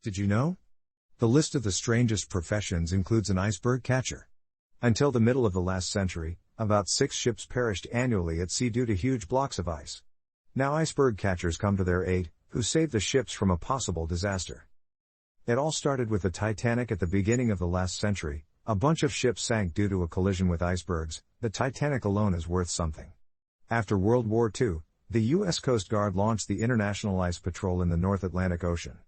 Did you know? The list of the strangest professions includes an iceberg catcher. Until the middle of the last century, about 6 ships perished annually at sea due to huge blocks of ice. Now iceberg catchers come to their aid, who save the ships from a possible disaster. It all started with the Titanic at the beginning of the last century. A bunch of ships sank due to a collision with icebergs. The Titanic alone is worth something. After World War II, the U.S. Coast Guard launched the International Ice Patrol in the North Atlantic Ocean.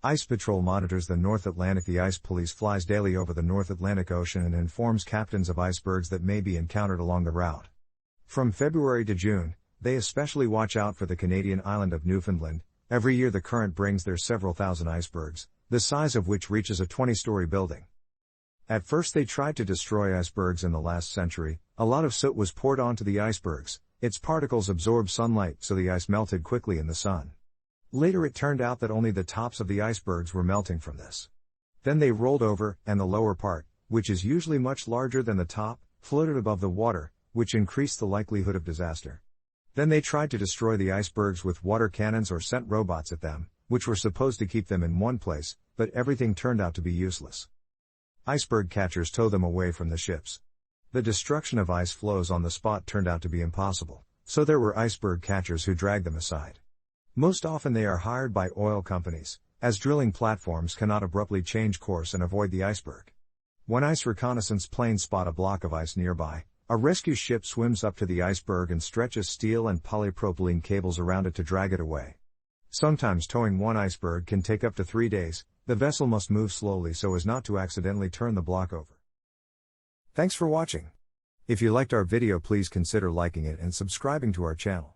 Ice Patrol monitors the North Atlantic. The Ice Police flies daily over the North Atlantic Ocean and informs captains of icebergs that may be encountered along the route. From February to June, they especially watch out for the Canadian island of Newfoundland. Every year the current brings there several thousand icebergs, the size of which reaches a 20-story building. At first they tried to destroy icebergs in the last century. A lot of soot was poured onto the icebergs. Its particles absorbed sunlight, so the ice melted quickly in the sun. Later it turned out that only the tops of the icebergs were melting from this. Then they rolled over, and the lower part, which is usually much larger than the top, floated above the water, which increased the likelihood of disaster. Then they tried to destroy the icebergs with water cannons or sent robots at them, which were supposed to keep them in one place, but everything turned out to be useless. Iceberg catchers tow them away from the ships. The destruction of ice floes on the spot turned out to be impossible, so there were iceberg catchers who dragged them aside. Most often they are hired by oil companies, as drilling platforms cannot abruptly change course and avoid the iceberg. When ice reconnaissance planes spot a block of ice nearby, a rescue ship swims up to the iceberg and stretches steel and polypropylene cables around it to drag it away. Sometimes towing one iceberg can take up to 3 days. The vessel must move slowly so as not to accidentally turn the block over. Thanks for watching. If you liked our video, please consider liking it and subscribing to our channel.